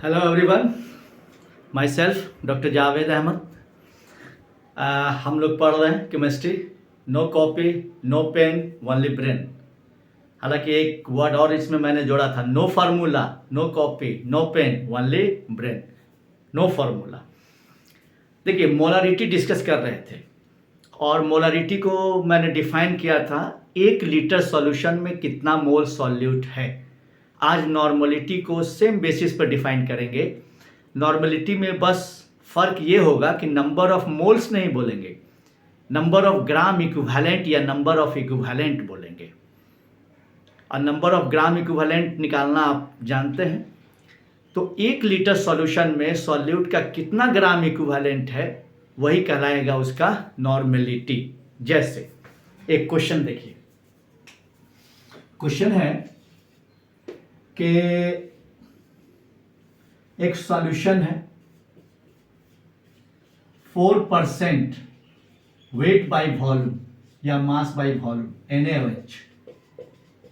Hello everyone, my self doctor Javed Ahmed. हम लोग पढ़ रहे हैं chemistry. No copy, no pen, only brain. हालांकि एक वर्ड और इसमें मैंने जोड़ा था, no formula, no copy, no pen, only brain. No formula. देखिए, मोलारिटी डिस्कस कर रहे थे और मोलारिटी को मैंने डिफाइन किया था 1 लीटर सॉल्यूशन में कितना मोल सॉल्यूट है। आज नॉर्मलिटी को सेम बेसिस पर डिफाइन करेंगे। नॉर्मलिटी में बस फर्क ये होगा कि नंबर ऑफ मोल्स नहीं बोलेंगे, नंबर ऑफ ग्राम इक्विवेलेंट या नंबर ऑफ इक्विवेलेंट बोलेंगे। और नंबर ऑफ ग्राम इक्विवेलेंट निकालना आप जानते हैं। तो 1 लीटर सॉल्यूशन में सॉल्यूट का कितना ग्राम इक्विवेलेंट है वही कहलाएगा उसका नॉर्मलिटी। जैसे एक क्वेश्चन देखिए, क्वेश्चन है कि एक सॉल्यूशन है 4% वेट बाय वॉल्यूम या mass by volume NaOH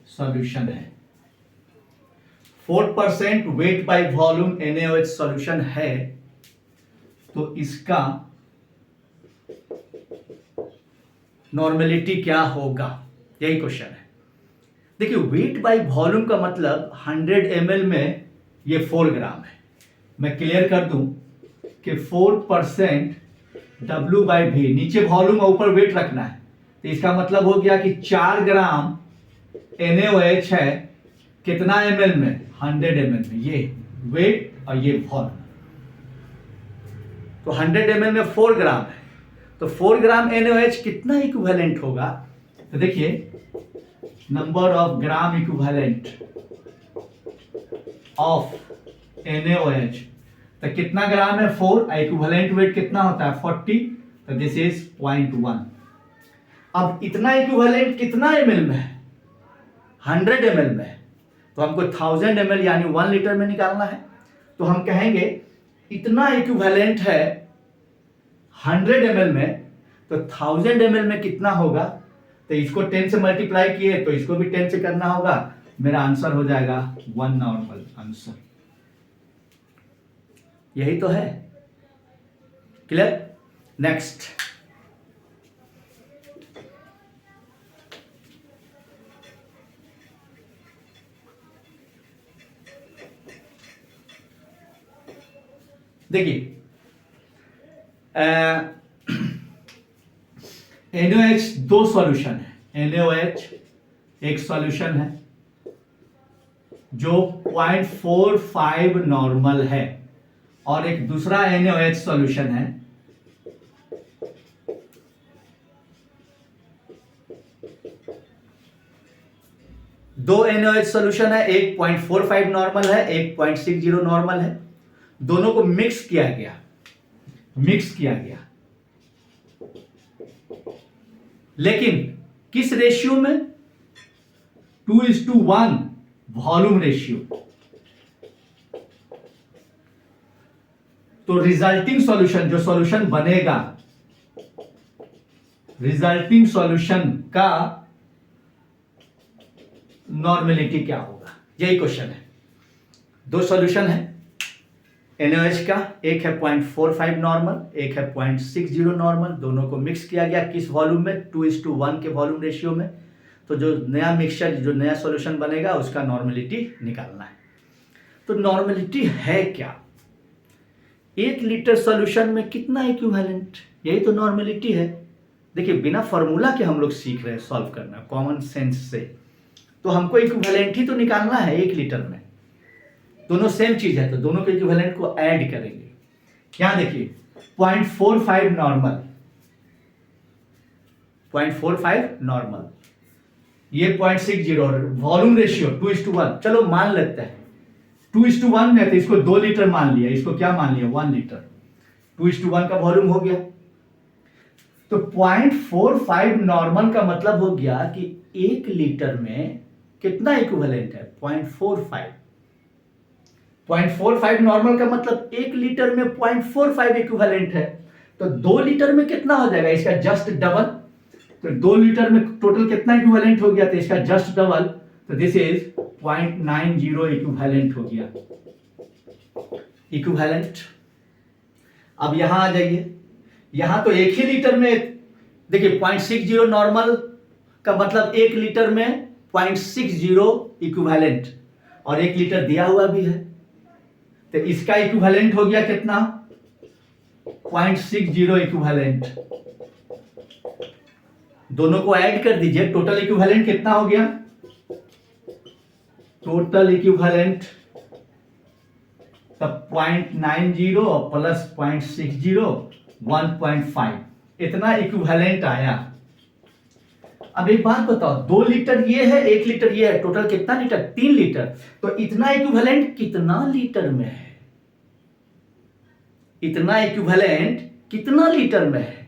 solution है। 4% weight by volume NaOH solution है, तो इसका नॉर्मलिटी क्या होगा, यही क्वेश्चन है। देखिए, वेट बाय वॉल्यूम का मतलब 100 ml में ये 4 ग्राम है। मैं क्लियर कर दूं कि 4% W/V, नीचे वॉल्यूम और ऊपर वेट रखना है, तो इसका मतलब हो गया कि 4 ग्राम NaOH है कितना ml में, 100 ml में। ये वेट और ये वॉल्यूम, तो 100 ml में 4 ग्राम है, तो 4 ग्राम NaOH कितना इक्विवेलेंट होगा। तो देखिए, number of gram equivalent of NaOH, तो कितना ग्राम है 4, इक्विवेलेंट वेट कितना होता है 40, तो दिस इज 0.1। अब इतना इक्विवेलेंट कितना ml में है, 100 ml में है, तो हमको 1000 ml यानी 1 लीटर में निकालना है। तो हम कहेंगे इतना इक्विवेलेंट है 100 ml में, तो 1000 ml में कितना होगा, तो इसको 10 से मल्टीप्लाई किए तो इसको भी 10 से करना होगा। मेरा आंसर हो जाएगा 1 नॉर्मल आंसर। यही तो है। क्लियर? नेक्स्ट, देखिए, NaOH 2 सॉल्यूशन है। NaOH एक सॉल्यूशन है जो 0.45 नॉर्मल है, और एक दूसरा NaOH सॉल्यूशन है दो NaOH सॉल्यूशन है, एक 0.45 नॉर्मल है, एक 0.60 नॉर्मल है। दोनों को मिक्स किया गया, लेकिन किस रेशियो में, 2:1 वॉल्यूम रेशियो। तो रिजल्टिंग सॉल्यूशन, जो सॉल्यूशन बनेगा, रिजल्टिंग सॉल्यूशन का नॉर्मलिटी क्या होगा, यही क्वेश्चन है। 2 सॉल्यूशन है NaOH का, एक है 0.45 नॉर्मल, एक है 0.60 नॉर्मल। दोनों को मिक्स किया गया किस वॉल्यूम में, 2:1 के वॉल्यूम रेशियो में। तो जो नया मिक्सचर, जो नया सॉल्यूशन बनेगा, उसका नॉर्मलिटी निकालना है। तो नॉर्मलिटी है क्या, 1 लीटर सॉल्यूशन में कितना इक्विवेलेंट, यही तो नॉर्मलिटी है। देखिए, बिना फॉर्मूला के हम लोग सीख रहे हैं सॉल्व करना, कॉमन सेंस से। तो हमको इक्विवेलेंट ही तो निकालना है 1 लीटर में। दोनों सेम चीज है, तो दोनों के इक्विवेलेंट को ऐड करेंगे। यहां देखिए, 0.45 नॉर्मल, 0.45 नॉर्मल, ये 0.60, वॉल्यूम रेशियो 2:1। चलो मान लेते हैं 2:1 में, तो इसको 2 लीटर मान लिया, इसको क्या मान लिया 1 लीटर। 2:1 का वॉल्यूम हो गया। तो 0.45 नॉर्मल का मतलब हो गया कि 1 लीटर में कितना इक्विवेलेंट है, 0.45। 0.45 नॉर्मल का मतलब 1 लीटर में 0.45 इक्विवेलेंट है, तो 2 लीटर में कितना हो जाएगा, इसका जस्ट डबल। तो 2 लीटर में टोटल कितना इक्विवेलेंट हो गया, तो इसका जस्ट डबल, तो दिस इज 0.90 इक्विवेलेंट हो गया। इक्विवेलेंट। अब यहां आ जाइए, यहां तो एक ही लीटर में देखिए 0.60 नॉर्मल का मतलब 1 लीटर में 0.60 इक्विवेलेंट, और 1 लीटर दिया हुआ भी है, तो इसका इक्विवेलेंट हो गया कितना 0.60 इक्विवेलेंट। दोनों को ऐड कर दीजिए, टोटल इक्विवेलेंट कितना हो गया, टोटल इक्विवेलेंट तब 0.90 और प्लस 0.60 1.5, इतना इक्विवेलेंट आया। अब एक बात बताओ, 2 लीटर ये है, 1 लीटर ये है, टोटल कितना लीटर 3 लीटर, तो इतना इक्विवेलेंट कितना लीटर में है, इतना इक्विवेलेंट कितना लीटर में है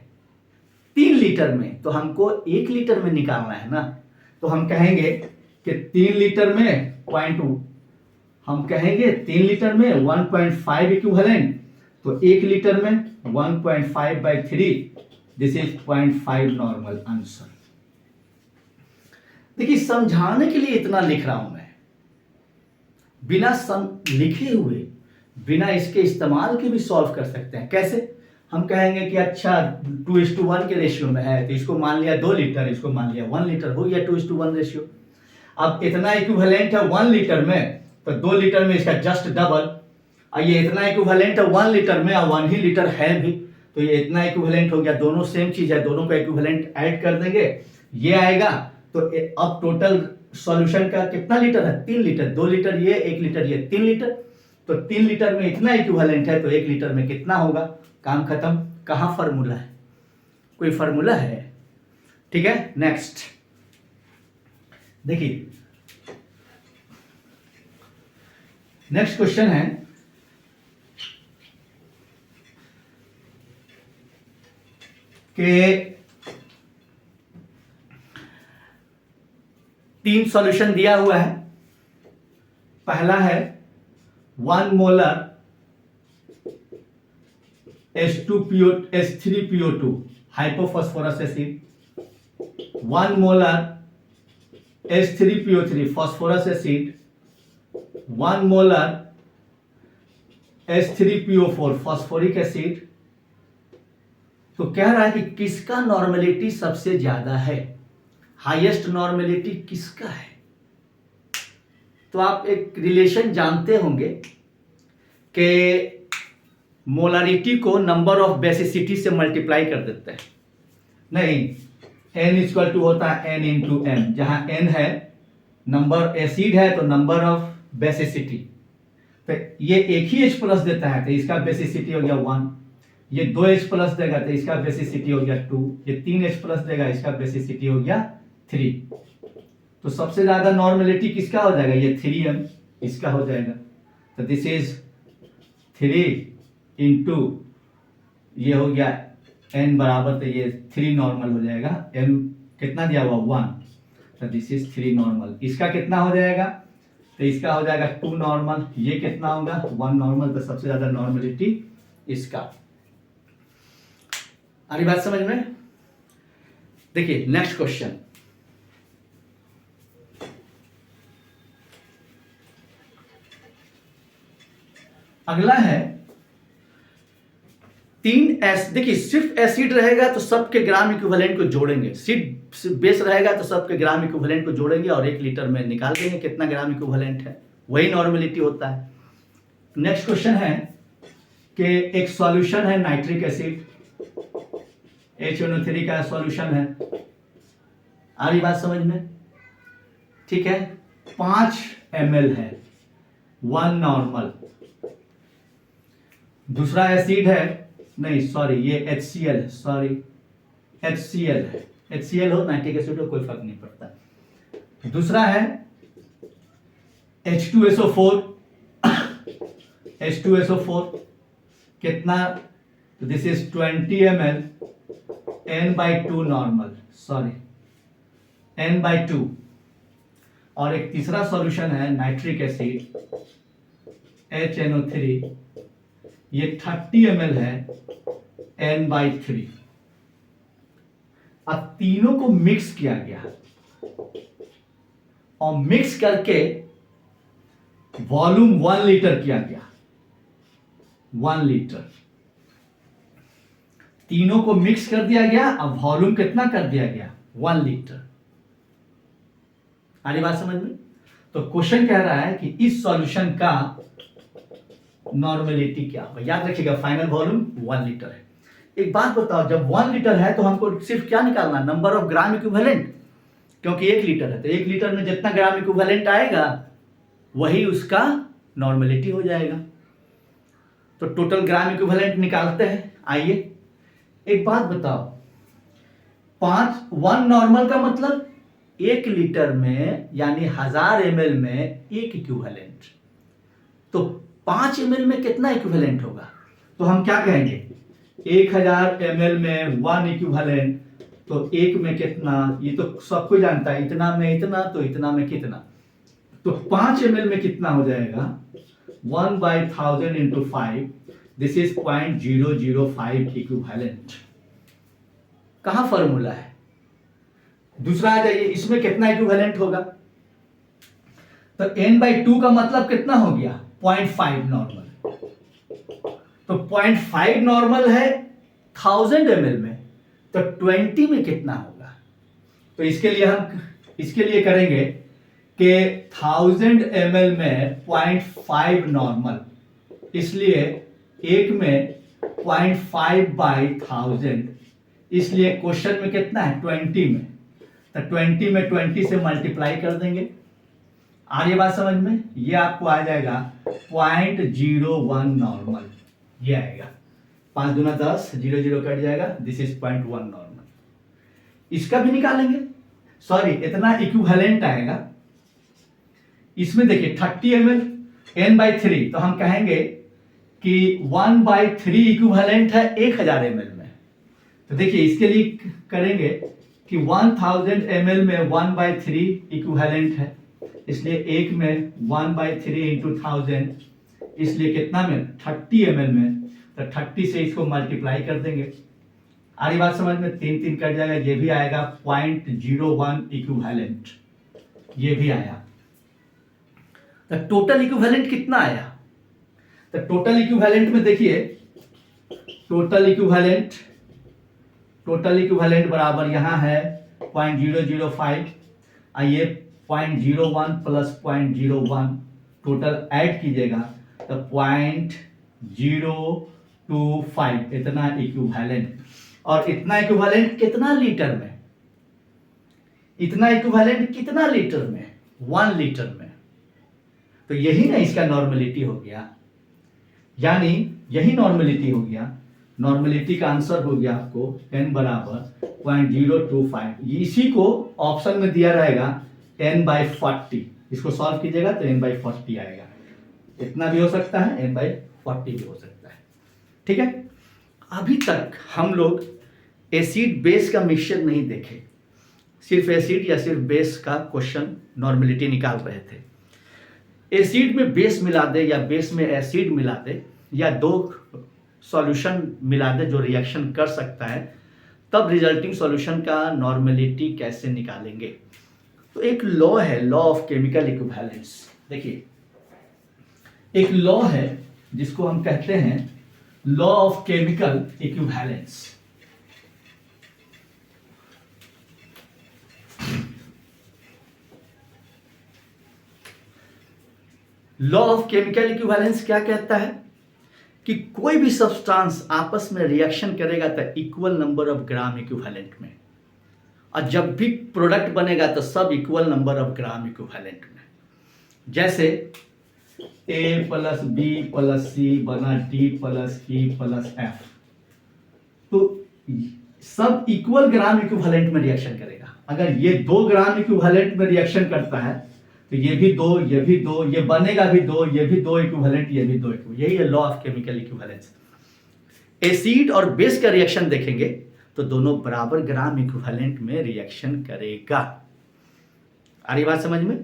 3 लीटर में, तो हमको 1 लीटर में निकालना है ना, तो हम कहेंगे कि 3 लीटर में 0.2, हम कहेंगे 3 लीटर में 1.5 इक्विवेलेंट, तो 1 लीटर में 1.5/3, दिस इज 0.5 नॉर्मल आंसर। देखिए समझाने के लिए इतना लिख रहा हूं मैं, बिना लिखे हुए, बिना इसके इस्तेमाल के भी सॉल्व कर सकते हैं। कैसे, हम कहेंगे कि अच्छा 2:1 के रेशियो में है, तो इसको मान लिया 2 लीटर, इसको मान लिया 1 लीटर, हो गया 2:1 रेशियो। अब इतना इक्विवेलेंट है 1 लीटर में, तो 2 लीटर में इसका जस्ट डबल, और ये इतना इक्विवेलेंट है 1 लीटर में, और 1 ही लीटर है भी, तो ये इतना इक्विवेलेंट हो गया, दोनों सेम चीज है, दोनों का इक्विवेलेंट ऐड कर देंगे, ये आएगा। तो अब टोटल सॉल्यूशन का कितना लीटर है 3 लीटर, 2 लीटर ये, 1 लीटर ये, 3 लीटर, तो 3 लीटर में इतना इक्विवेलेंट है, तो 1 लीटर में कितना होगा, काम खत्म। कहां फॉर्मूला है, कोई फॉर्मूला है, ठीक है। नेक्स्ट देखिए, नेक्स्ट क्वेश्चन है कि 3 सॉल्यूशन दिया हुआ है। पहला है 1 molar H3PO2 hypophosphorous acid, 1 molar H3PO3 phosphorous acid, 1 molar H3PO4 phosphoric acid. तो कह रहा है कि किसका नॉर्मेलिटी सबसे ज्यादा है, हाईएस्ट नॉर्मेलिटी किसका है। तो आप एक रिलेशन जानते होंगे कि मोलारिटी को नंबर ऑफ बेसिसिटी से मल्टीप्लाई कर देते हैं, नहीं, n = होता है n × m, जहां n है नंबर एसिड है तो नंबर ऑफ बेसिसिटी, तो ये एक ही H प्लस देता है तो इसका बेसिसिटी हो गया 1, ये 2H प्लस देगा तो इसका बेसिसिटी हो गया 2, ये 3H प्लस देगा इसका बेसिसिटी हो गया 3। तो सबसे ज्यादा नॉर्मेलिटी किसका हो जाएगा, ये 3m इसका हो जाएगा, तो दिस इज 3 × ये हो गया n बराबर, तो ये 3 नॉर्मल हो जाएगा, m कितना दिया हुआ 1, तो दिस इज 3 नॉर्मल। इसका कितना हो जाएगा, तो इसका हो जाएगा 2 नॉर्मल, ये कितना होगा 1 नॉर्मल, तो सबसे ज्यादा नॉर्मेलिटी इसका। आ रही बात समझ में। देखिए नेक्स्ट क्वेश्चन, अगला है 3S। देखिए सिर्फ एसिड रहेगा तो सबके ग्राम इक्विवेलेंट को जोड़ेंगे, सिर्फ बेस रहेगा तो सबके ग्राम इक्विवेलेंट को जोड़ेंगे और 1 लीटर में निकाल देंगे कितना ग्राम इक्विवेलेंट है, वही नॉर्मेलिटी होता है। नेक्स्ट क्वेश्चन है कि एक सॉल्यूशन है नाइट्रिक एसिड, HNO3 का सॉल्यूशन है, आ रही बात समझ में, ठीक है, 5 ml है, 1 नॉर्मल। दूसरा एसिड है, नहीं सॉरी ये HCl, सॉरी HCl है, HCl हो नाइट्रिक एसिड हो कोई फर्क नहीं पड़ता। दूसरा है H2SO4 H2SO4 कितना, this is 20 ml, n/2 normal, sorry n/2। और एक तीसरा सॉल्यूशन है नाइट्रिक एसिड HNO3, ये 30 ml है, n/3। अब तीनों को मिक्स किया गया और मिक्स करके वॉल्यूम 1 लीटर किया गया। 1 लीटर। तीनों को मिक्स कर दिया गया, अब वॉल्यूम कितना कर दिया गया 1 लीटर। आ रही बात समझ में? तो क्वेश्चन कह रहा है कि इस सॉल्यूशन का नॉर्मेलिटी क्या होगा। याद रखिएगा फाइनल वॉल्यूम 1 लीटर है। एक बात बताओ, जब 1 लीटर है तो हमको सिर्फ क्या निकालना, नंबर ऑफ ग्राम इक्विवेलेंट, क्योंकि 1 लीटर है तो 1 लीटर में जितना ग्राम इक्विवेलेंट आएगा वही उसका नॉर्मेलिटी हो जाएगा। तो टोटल ग्राम इक्विवेलेंट निकालते हैं। आइए एक बात बताओ, 1 नॉर्मल का मतलब 1 लीटर में यानी 1000 ml में 1 इक्विवेलेंट, तो 5 ml में कितना इक्विवेलेंट होगा? तो हम क्या कहेंगे, 1000 ml में 1 इक्विवेलेंट, तो 1 में कितना, ये तो सबको जानता है, इतना में इतना तो इतना में कितना, तो 5 ml में कितना हो जाएगा 1/1000 इंटू 5, दिस इज 0.005 इक्विवेलेंट। कहां फॉर्मूला है? दूसरा आ जाइए, इसमें कितना इक्विवेलेंट होगा, तो n/2 का मतलब कितना हो गया 0.5 नॉर्मल, तो 0.5 नॉर्मल है 1000 ml में, तो 20 में कितना होगा? तो इसके लिए करेंगे कि 1000 ml में 0.5 नॉर्मल, इसलिए 1 में 0.5/1000, इसलिए क्वेश्चन में कितना है 20 में, तो 20 में 20 से मल्टीप्लाई कर देंगे। आ रही बात समझ में? ये आपको आ जाएगा 0.01 नॉर्मल, ये आएगा 5 दूना 10, 0 0 कट जाएगा, दिस इज 0.1 नॉर्मल। इसका भी निकालेंगे, सॉरी इतना इक्विवेलेंट आएगा। इसमें देखिए 30 ml n/3, तो हम कहेंगे कि 1/3 इक्विवेलेंट है 1000 ml में। तो देखिए इसके लिए करेंगे कि 1000 ml में 1/3 इक्विवेलेंट है, इसलिए 1 में 1/3 इंटू 1000, इसलिए कितना में 30 ml में, तो 30 से इसको मल्टीप्लाई कर देंगे। आ रही बात समझ में? 3 3 कट जाएगा, ये भी आएगा 0.01 इक्विवेलेंट, ये भी आया। तो टोटल इक्विवेलेंट कितना आया? तो टोटल इक्विवेलेंट में देखिए, टोटल इक्विवेलेंट बराबर यहां है 0.005, आइए 0.01 प्लस 0.01 टोटल ऐड कीजिएगा तो 0.025 इतना इक्विवेलेंट। और इतना इक्विवेलेंट कितना लीटर में? इतना इक्विवेलेंट कितना लीटर में? 1 लीटर में। तो यही ना इसका नॉर्मेलिटी हो गया, यानी यही नॉर्मेलिटी हो गया। नॉर्मेलिटी का आंसर हो गया आपको n बराबर 0.025, इसी को ऑप्शन में दिया रहेगा n/40, इसको सॉल्व कीजिएगा तो n/40 आएगा। इतना भी हो सकता है, n/40 भी हो सकता है। ठीक है, अभी तक हम लोग एसिड बेस का मिक्सचर नहीं देखे, सिर्फ एसिड या सिर्फ बेस का क्वेश्चन नॉर्मेलिटी निकाल रहे थे। एसिड में बेस मिला दे या बेस में एसिड मिला दे या दो सॉल्यूशन मिला दे जो रिएक्शन कर सकता है, तब रिजल्टिंग सॉल्यूशन का नॉर्मेलिटी कैसे निकालेंगे? तो एक लॉ है, लॉ ऑफ केमिकल इक्विवेलेंस। देखिए एक लॉ है जिसको हम कहते हैं law of chemical equivalence. Law of chemical equivalence क्या कहता है कि कोई भी सब्सटेंस आपस में रिएक्शन करेगा तो equal number of gram equivalent में, और जब भी प्रोडक्ट बनेगा तो सब equal number of gram equivalent में। जैसे A + B + C बना D + E + F, तो सब इक्वल ग्राम इक्विवेलेंट में रिएक्शन करेगा। अगर ये 2 ग्राम इक्विवेलेंट में रिएक्शन करता है तो ये भी 2, ये भी 2, ये बनेगा भी 2, ये भी 2 इक्विवेलेंट, ये भी 2 इक्विवेलेंट। यही है law of chemical equivalence. Acid और बेस का रिएक्शन देखेंगे तो दोनों बराबर ग्राम इक्विवेलेंट में रिएक्शन करेगा। आ रही बात समझ में?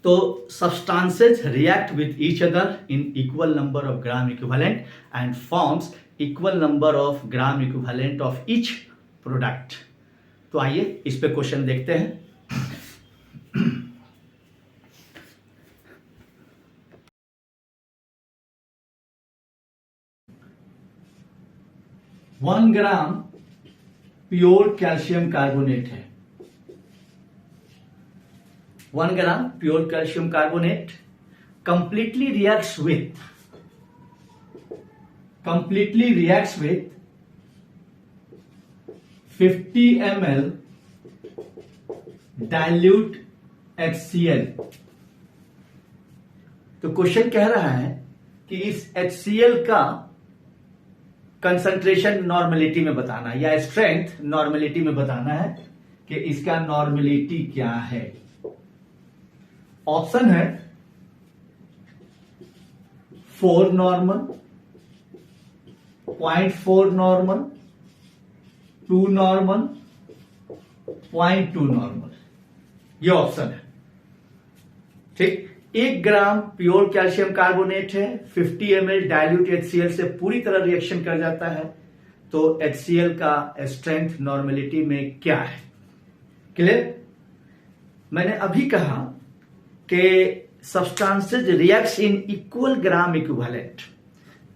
तो substances react with each other in equal number of gram equivalent and forms equal number of gram equivalent of each product। तो आइए इस पे क्वेश्चन देखते हैं। 1 ग्राम प्योर कैल्शियम कार्बोनेट है। 1 gram pure calcium carbonate completely reacts with 50 ml dilute HCl। तो question कह रहा है कि इस HCl का कंसंट्रेशन नॉर्मेलिटी में बताना है, या स्ट्रेंथ नॉर्मेलिटी में बताना है कि इसका नॉर्मेलिटी क्या है। ऑप्शन है 4 नॉर्मल, 0.4 नॉर्मल, 2 नॉर्मल, 0.2 नॉर्मल, ये ऑप्शन है। ठीक, 1 ग्राम प्योर कैल्शियम कार्बोनेट है, 50 ml डाइल्यूट HCl से पूरी तरह रिएक्शन कर जाता है, तो HCl का स्ट्रेंथ नॉर्मेलिटी में क्या है। क्लियर? मैंने अभी कहा कि substances reacts in equal gram equivalent,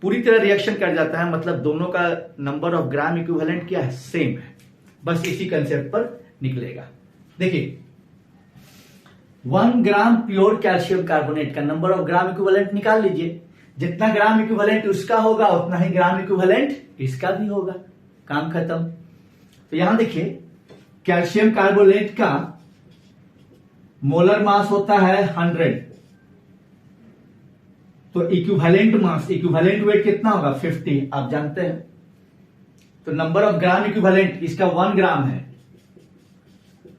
पूरी तरह रिएक्शन कर जाता है, मतलब दोनों का नंबर ऑफ ग्राम इक्विवेलेंट क्या है, सेम है। बस इसी कंसेप्ट पर निकलेगा। देखिए 1 ग्राम प्योर कैल्शियम कार्बोनेट का नंबर ऑफ ग्राम इक्विवेलेंट निकाल लीजिए। जितना ग्राम इक्विवेलेंट उसका होगा उतना ही ग्राम इक्विवेलेंट इसका भी होगा, काम खत्म। तो यहां देखिए कैल्शियम कार्बोनेट का मोलर मास होता है 100, तो इक्विवेलेंट मास, इक्विवेलेंट वेट कितना होगा 50, आप जानते हैं। तो नंबर ऑफ ग्राम इक्विवेलेंट इसका 1 ग्राम है,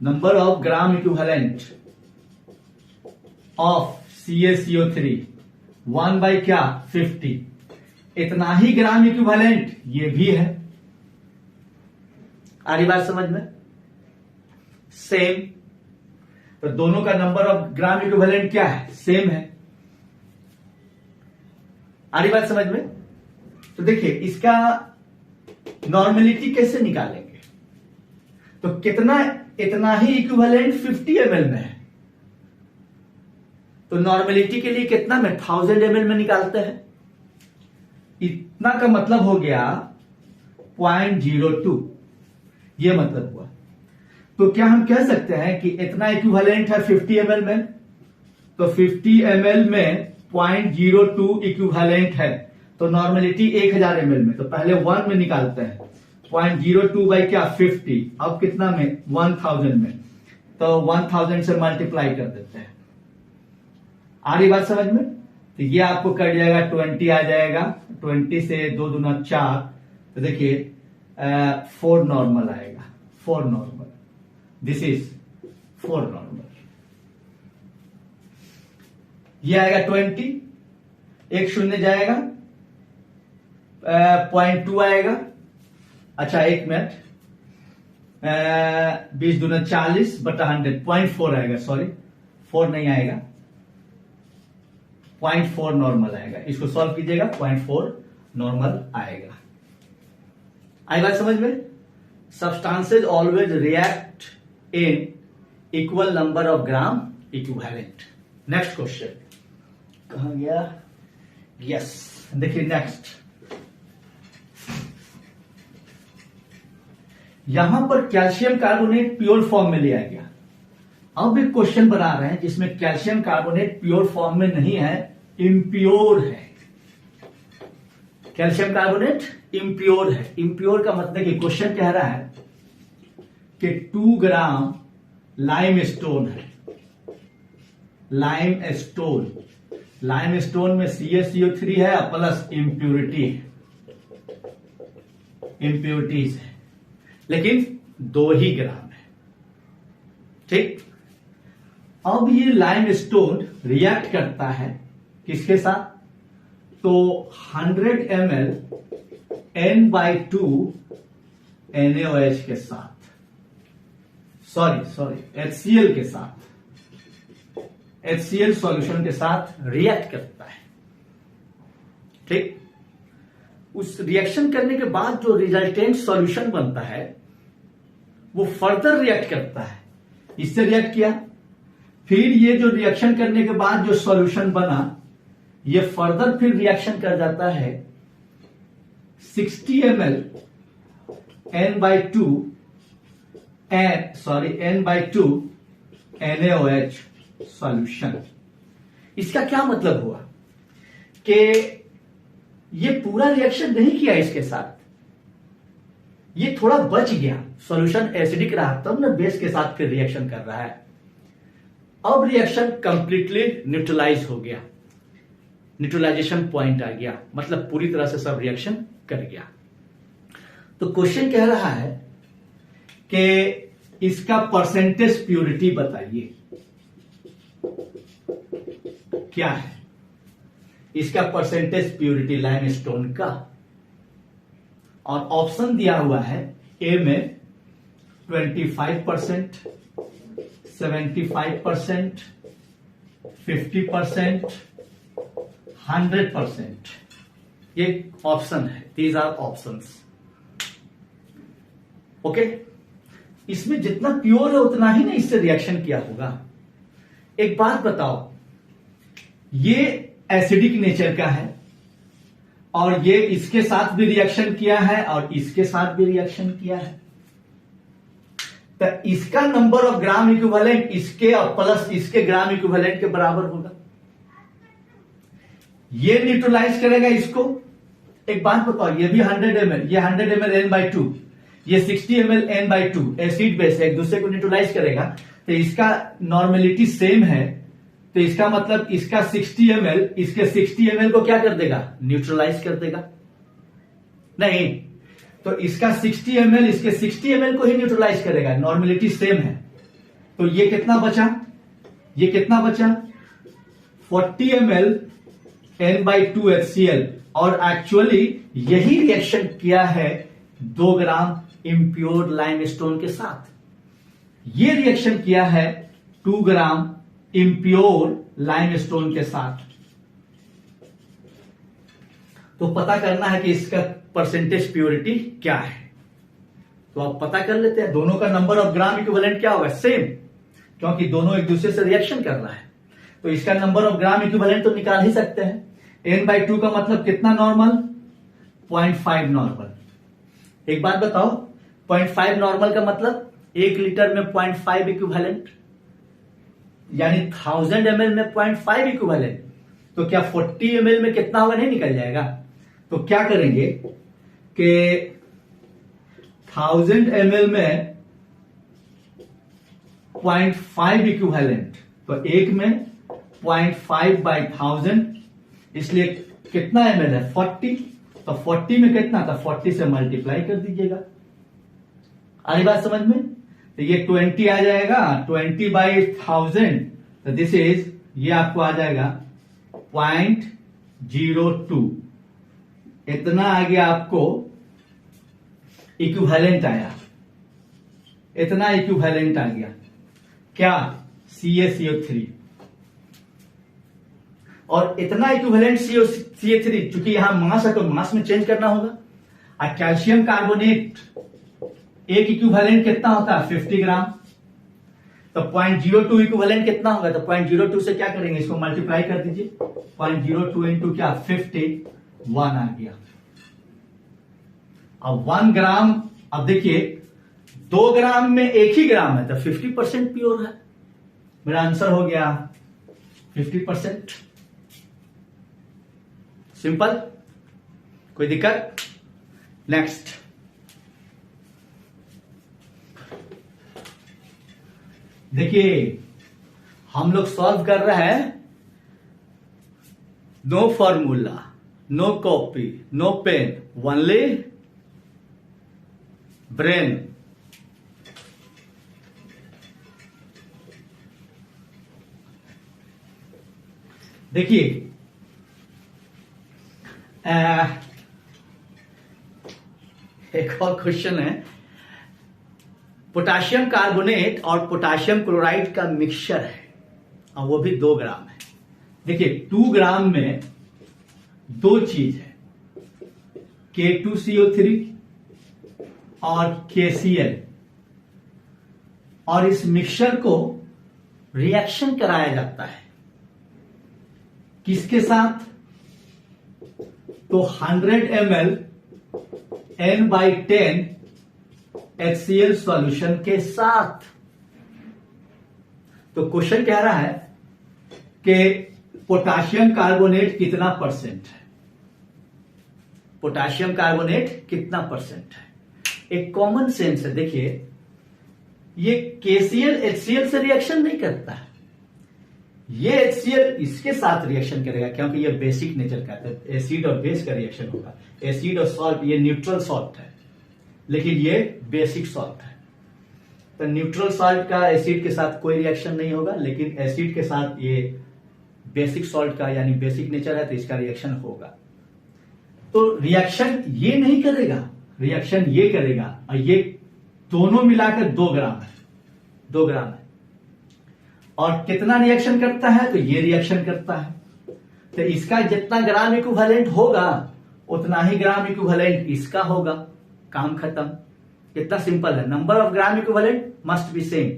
number of gram equivalent of CaCO3 1 by क्या 50, इतना ही ग्राम इक्विवेलेंट ये भी है। आ रही बात समझ में? सेम, तो दोनों का नंबर ऑफ ग्राम इक्विवेलेंट क्या है, सेम है। आ रही बात समझ में? तो देखिए इसका नॉर्मेलिटी कैसे निकालेंगे। तो कितना, इतना ही इक्विवेलेंट 50 ml में है, तो नॉर्मेलिटी के लिए कितना में 1000 ml में निकालते हैं। इतना का मतलब हो गया 0.02, ये मतलब हुआ। तो क्या हम कह सकते हैं कि इतना इक्विवेलेंट है 50 ml में, तो 50 ml में 0.02 इक्विवेलेंट है, तो नॉर्मेलिटी 1000 ml में, तो पहले 1 में निकालते हैं, 0.02 बाई क्या 50, अब कितना में 1000 में, तो 1000 से मल्टीप्लाई कर देते हैं। आ रही बात समझ में? तो ये आपको कट जाएगा 20 आ जाएगा, 20 से 2 दूना 4, तो देखिए 4 नॉर्मल आएगा, 4 नॉर्मल, दिस इज 4 नॉर्मल। ये आएगा 20, एक शून्य जाएगा, 0.2 आएगा। अच्छा एक मिनट, 20 दूना 40 बटा 100, 0.4 आएगा, सॉरी 4 नहीं आएगा, 0.4 नॉर्मल आएगा। इसको सॉल्व कीजिएगा, 0.4 नॉर्मल आएगा। आई बात समझ में? Substances always react in equal number of gram equivalent. Next question कहां गया? यस, देखिए नेक्स्ट, यहां पर कैल्शियम कार्बोनेट प्योर फॉर्म में लिया गया। अब एक क्वेश्चन बना रहे हैं जिसमें कैल्शियम कार्बोनेट प्योर फॉर्म में नहीं है, इम्प्योर है। कैल्शियम कार्बोनेट इम्प्योर है। इम्प्योर का मतलब कि क्वेश्चन कह रहा है कि 2 ग्राम लाइम स्टोन है, लाइम स्टोन, लाइम स्टोन में CaCO3 है प्लस इम्प्योरिटी है, इम्प्योरिटीज है, लेकिन 2 ही ग्राम है। ठीक, अब ये लाइम स्टोन रिएक्ट करता है किसके साथ? तो 100 ml N/2 NaOH के साथ, सॉरी HCl के साथ, HCl सॉल्यूशन के साथ रिएक्ट करता है। ठीक, उस रिएक्शन करने के बाद जो रिजल्टेंट सॉल्यूशन बनता है वो फर्दर रिएक्ट करता है। इससे रिएक्ट किया, फिर ये जो रिएक्शन करने के बाद जो सॉल्यूशन बना ये फर्दर फिर रिएक्शन कर जाता है 60 ml n/2 n/2 NaOH solution. इसका क्या मतलब हुआ कि ये पूरा रिएक्शन नहीं किया इसके साथ, ये थोड़ा बच गया, सॉल्यूशन एसिडिक रहा तब ना बेस के साथ फिर रिएक्शन कर रहा है। अब रिएक्शन कंप्लीटली न्यूट्रलाइज हो गया, न्यूट्रलाइजेशन पॉइंट आ गया, मतलब पूरी तरह से सब रिएक्शन कर गया। तो क्वेश्चन कह रहा है कि इसका परसेंटेज प्योरिटी बताइए क्या है, इसका परसेंटेज प्योरिटी लाइमस्टोन का। और ऑप्शन दिया हुआ है ए में 25%, 75%, 50%, 100%, ये ऑप्शन है, दीज आर ऑप्शंस। ओके, इसमें जितना प्योर है उतना ही ना इससे रिएक्शन किया होगा। एक बात बताओ, ये एसिडिक नेचर का है और ये इसके साथ भी रिएक्शन किया है और इसके साथ भी रिएक्शन किया है, तो इसका नंबर ऑफ ग्राम इक्विवेलेंट इसके और प्लस इसके ग्राम इक्विवेलेंट के बराबर होगा। ये न्यूट्रलाइज करेगा इसको। एक बात बताओ, ये भी 100 ml, ये 100 ml n/2, ये 60 ml n/2, एसिड बेस एक दूसरे को न्यूट्रलाइज करेगा, तो इसका नॉर्मेलिटी सेम है, तो इसका मतलब इसका 60 ml इसके 60 ml को क्या कर देगा, न्यूट्रलाइज कर देगा। नहीं, तो इसका 60 ml इसके 60 ml को ही न्यूट्रलाइज करेगा, नॉर्मेलिटी सेम है। तो ये कितना बचा, ये कितना बचा 40 ml n/2 HCl, और एक्चुअली यही रिएक्शन किया है 2 ग्राम इम्प्योर लाइमस्टोन के साथ। ये रिएक्शन किया है 2 ग्राम इम्प्योर लाइमस्टोन के साथ। तो पता करना है कि इसका परसेंटेज प्योरिटी क्या है, तो आप पता कर लेते हैं। दोनों का नंबर ऑफ ग्राम इक्विवेलेंट क्या होगा, सेम, क्योंकि दोनों एक दूसरे से रिएक्शन कर रहा है, तो इसका नंबर ऑफ ग्राम इक्विवेलेंट तो निकाल ही सकते हैं। n/2 का मतलब कितना नॉर्मल, 0.5 नॉर्मल। एक बात बताओ, 0.5 नॉर्मल का मतलब 1 लीटर में 0.5 इक्विवेलेंट, यानी 1000 ml में 0.5 इक्विवेलेंट। तो क्या 40 ml में कितना होगा, नहीं निकल जाएगा। तो क्या करेंगे कि 1000 ml में 0.5 इक्विवेलेंट, तो एक में 0.5/1000, इसलिए कितना ml है 40, तो 40 में कितना था, 40 से मल्टीप्लाई कर दीजिएगा। आई बात समझ में। तो ये 20 आ जाएगा, 20/1000, तो दिस इज, ये आपको आ जाएगा 0.02। इतना आ गया आपको इक्विवेलेंट आया, इतना इक्विवेलेंट आ गया क्या, CaCO3। और इतना इक्विवेलेंट CaCO3, चूंकि यहां मास है तो मास में चेंज करना होगा। और कैल्शियम कार्बोनेट एक इक्विवेलेंट कितना होता है, 50 ग्राम। तो 0.02 इक्विवेलेंट कितना होगा, तो 0.02 से क्या करेंगे, इसको मल्टीप्लाई कर दीजिए, 0.02 इंटू क्या, 51 आ गया। अब 1 ग्राम, अब देखिए 2 ग्राम में 1 ही ग्राम है, तो 50% प्योर है। मेरा आंसर हो गया 50%। सिंपल, कोई दिक्कत। नेक्स्ट, देखिए हम लोग सॉल्व कर रहे हैं, no formula, no copy, no pen, only brain. देखिए एक और क्वेश्चन है, पोटाशियम कार्बोनेट और पोटाशियम क्लोराइड का मिक्सचर है और वो भी 2 ग्राम है। देखिए 2 ग्राम में 2 चीज है, K2CO3 और KCl, और इस मिक्सचर को रिएक्शन कराया जाता है किसके साथ, तो 100 ml n/10 HCl सॉल्यूशन के साथ। तो क्वेश्चन कह रहा है कि पोटाशियम कार्बोनेट कितना परसेंट है, पोटाशियम कार्बोनेट कितना परसेंट है। एक कॉमन सेंस है, देखिए ये KCl HCl से रिएक्शन नहीं करता है, ये HCl इसके साथ रिएक्शन करेगा क्योंकि ये बेसिक नेचर का है, एसिड और बेस का रिएक्शन होगा। एसिड और सॉल्ट ये न्यूट्रल सॉल्ट है, लेकिन ये बेसिक सॉल्ट है। तो न्यूट्रल सॉल्ट का एसिड के साथ कोई रिएक्शन नहीं होगा, लेकिन एसिड के साथ ये बेसिक सॉल्ट का यानी बेसिक नेचर है तो इसका रिएक्शन होगा। तो रिएक्शन ये नहीं करेगा, रिएक्शन ये करेगा, और ये दोनों मिलाकर 2 ग्राम है, 2 ग्राम है। और कितना रिएक्शन करता है, तो ये रिएक्शन करता है। तो इसका जितना ग्राम इक्विवेलेंट होगा उतना ही ग्राम इक्विवेलेंट इसका होगा, काम खत्म। इतना सिंपल है। Number of gram equivalent must be same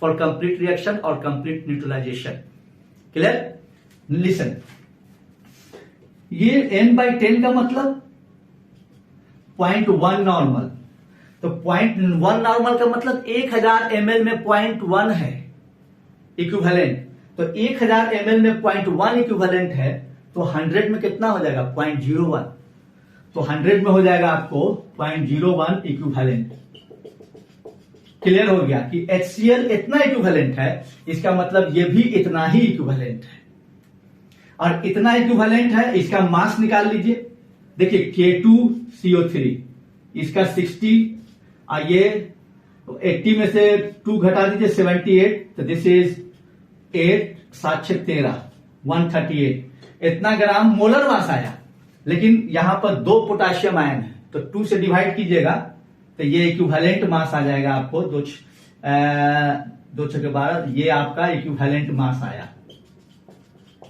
for complete reaction और कंप्लीट न्यूट्रलाइजेशन। क्लियर? लिसन, ये n/10 का मतलब 0.1 नॉर्मल, तो 0.1 नॉर्मल का मतलब 1000 ml में 0.1 है इक्विवेलेंट। तो 1000 ml में 0.1 इक्विवेलेंट है, तो 100 में कितना हो जाएगा, 0.01। तो 100 में हो जाएगा आपको 0.01 इक्विवेलेंट। क्लियर हो गया कि HCl इतना इक्विवेलेंट है, इसका मतलब ये भी इतना ही इक्विवेलेंट है। और इतना इक्विवेलेंट है, इसका मास निकाल लीजिए। देखिए K2CO3 इसका 60, और ये 80 में से 2 घटा दीजिए 78, तो दिस इज 8 7 6 13 138। इतना ग्राम मोलर मास आया, लेकिन यहां पर 2 पोटाशियम आयन है, तो 2 से डिवाइड कीजिएगा तो ये इक्विवेलेंट मास आ जाएगा आपको 2 6 12, ये आपका इक्विवेलेंट मास आया,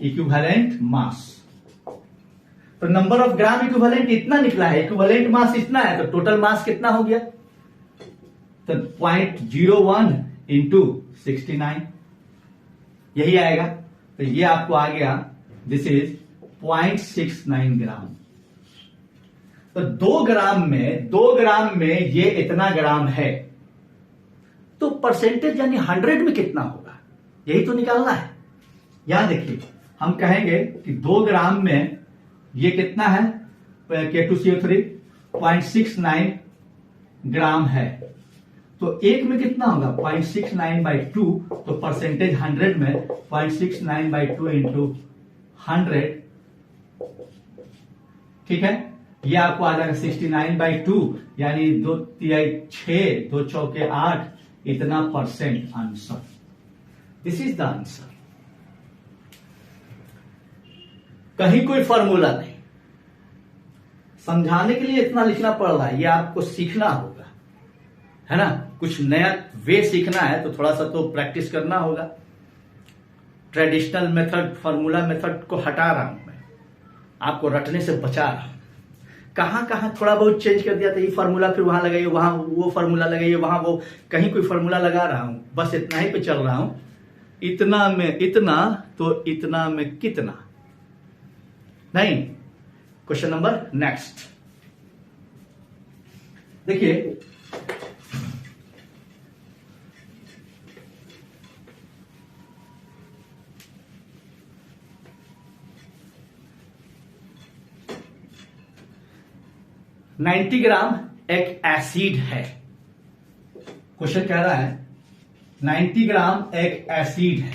इक्विवेलेंट मास। तो नंबर ऑफ ग्राम इक्विवेलेंट इतना निकला है, इक्विवेलेंट मास इतना है, तो टोटल मास कितना हो गया, तो 0.01 इंटू 69 यही आएगा। तो ये आपको आ गया, दिस इज 0.69 ग्राम। तो 2 ग्राम में ये इतना ग्राम है, तो परसेंटेज यानी 100 में कितना होगा, यही तो निकालना है। यहां देखिए, हम कहेंगे कि 2 ग्राम में ये कितना है, K2CO3 0.69 ग्राम है, तो 1 में कितना होगा 0.69/2, तो परसेंटेज 100 में 0.69/2 इंटू 100, ठीक है। ये आपको आ जाएगा 69/2, यानी 2 तिहाई 6, 2 चौके 8, इतना percent answer. This is the answer. कहीं कोई फॉर्मूला नहीं, समझाने के लिए इतना लिखना पड़ रहा है, ये आपको सीखना होगा, है ना। कुछ नया वे सीखना है तो थोड़ा सा तो प्रैक्टिस करना होगा। ट्रेडिशनल मेथड, फॉर्मूला मेथड को हटा रहा हूं मैं, आपको रटने से बचा रहा हूं। कहां कहां थोड़ा बहुत चेंज कर दिया, तो ये फार्मूला फिर वहां लगाइए, वहां वो फार्मूला लगाइए, वहां वो, कहीं कोई फार्मूला लगा रहा हूं, बस इतना ही पे चल रहा हूं। इतना में इतना, तो इतना में कितना नहीं। क्वेश्चन नंबर नेक्स्ट देखिए, $90 ग्राम एक एसिड है। क्वेश्चन कह रहा है 90 ग्राम एक एसिड है,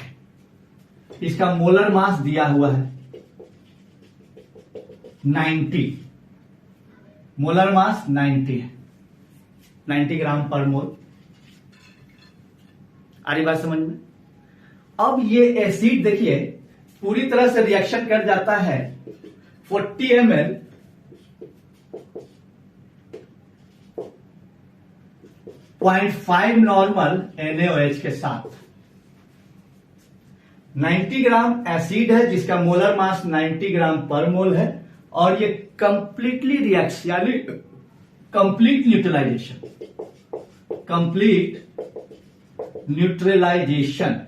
इसका मोलर मास दिया हुआ है 90, मोलर मास 90 है, 90 ग्राम पर मोल। आ रही बात समझ में? अब ये एसिड देखिए पूरी तरह से रिएक्शन कर जाता है 40 ml 0.5 नॉर्मल NaOH के साथ। 90 ग्राम एसिड है जिसका मोलर मास 90 ग्राम पर मोल है, और ये कंप्लीटली रिएक्ट यानी कंप्लीट न्यूट्रलाइजेशन, कंप्लीट न्यूट्रलाइजेशन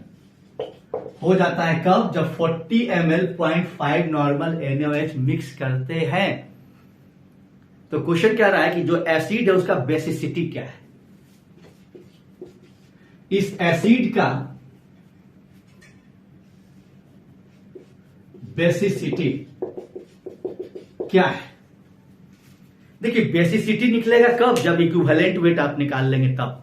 हो जाता है कब, जब 40 ml 0.5 नॉर्मल NaOH मिक्स करते हैं। तो क्वेश्चन क्या रहा है कि जो एसिड है उसका बेसिसिटी क्या है, इस एसिड का बेसिसिटी क्या है। देखिए बेसिसिटी निकलेगा कब, जब इक्विवेलेंट वेट आप निकाल लेंगे तब।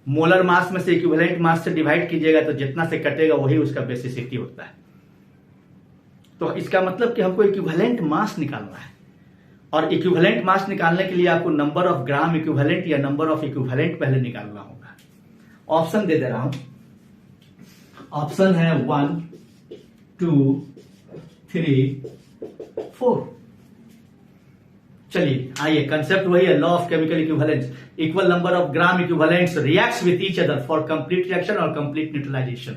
मोलर मास में से इक्विवेलेंट मास से डिवाइड कीजिएगा तो जितना से कटेगा वही उसका बेसिसिटी होता है। तो इसका मतलब कि हमको इक्विवेलेंट मास निकालना है, और इक्विवेलेंट मास निकालने के लिए आपको नंबर ऑफ ग्राम इक्विवेलेंट या नंबर ऑफ इक्विवेलेंट पहले निकालना होगा। ऑप्शन दे दे रहा हूं, ऑप्शन है 1 2 3 4। चलिए आइए, कंसेप्ट वही है, law of chemical equivalence. Equal number of gram equivalents reacts with each other for complete reaction और कंप्लीट न्यूट्रलाइजेशन।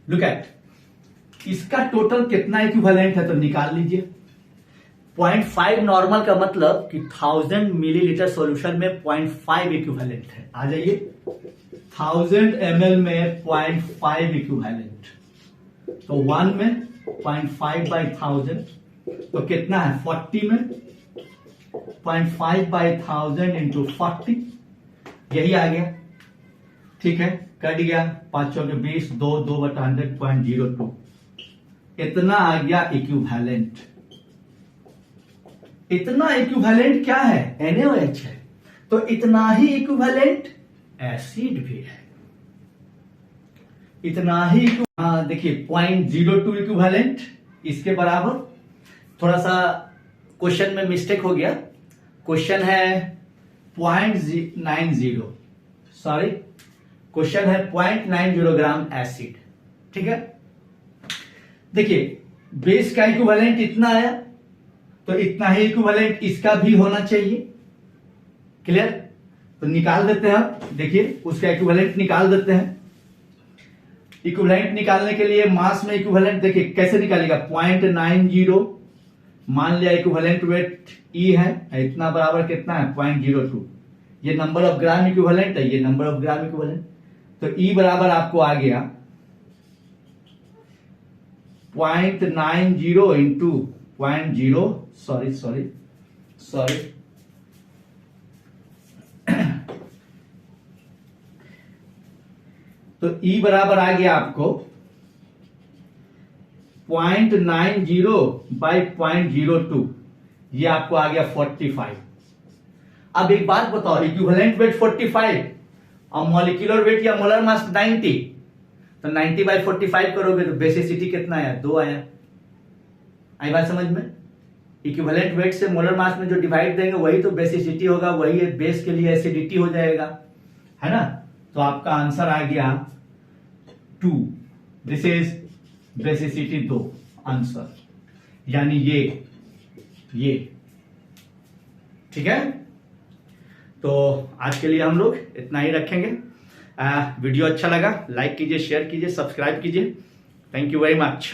लुक एट, इसका टोटल कितना इक्विवेलेंट है तो निकाल लीजिए। 0.5 नॉर्मल का मतलब कि 1000 मिलीलीटर सॉल्यूशन में 0.5 इक्विवेलेंट है। आ जाइए, 1000 ml में 0.5 इक्विवेलेंट, तो 1 में 0.5 बाई 1000 तो कितना है 40 में 0.5 बाई 1000 इंटू 40, यही आ गया। ठीक है, कट गया 5 चौके 20, 2 बटा 100.02, इतना आ गया इक्विवेलेंट। इतना इक्विवेलेंट क्या है, NaOH है, तो इतना ही इक्विवेलेंट एसिड भी है। इतना ही देखिए 0.02 इक्विवेलेंट इसके बराबर। थोड़ा सा क्वेश्चन में मिस्टेक हो गया, क्वेश्चन है 0.90, सॉरी क्वेश्चन है 0.90 ग्राम एसिड। ठीक है, देखिए बेस का इक्विवेलेंट इतना आया, तो इतना ही इक्विवेलेंट इसका भी होना चाहिए। क्लियर, तो निकाल देते हैं हम। देखिए उसका इक्विवेलेंट निकाल देते हैं। इक्विवेलेंट निकालने के लिए मास में इक्विवेलेंट देखिए कैसे निकालेगा, 0.90 मान लिया इक्विवेलेंट वेट E है, इतना बराबर कितना है 0.02। ये नंबर ऑफ ग्राम इक्विवेलेंट है, ये नंबर ऑफ ग्राम इक्विवेलेंट, तो E बराबर आपको आ गया 0.90 इंटू 0.0 सॉरी तो E बराबर आ गया आपको 0.90 बाई 0.02, ये आपको आ गया 45। अब एक बात बताओ, इक्विवेलेंट वेट 45 और मॉलिक्यूलर वेट या मोलर मास 90, तो 90 बाई 45 करोगे तो बेसिसिटी कितना आया, 2 आया। आई बात समझ में? इक्विवेलेंट वेट से मोलर मास में जो डिवाइड देंगे वही तो बेसिसिटी होगा, वही बेस के लिए एसिडिटी हो जाएगा, है ना। तो आपका आंसर आ गया 2, दिस इज बेसिसिटी 2 आंसर, यानी ये ठीक है। तो आज के लिए हम लोग इतना ही रखेंगे। वीडियो अच्छा लगा लाइक कीजिए, शेयर कीजिए, सब्सक्राइब कीजिए। Thank you very much.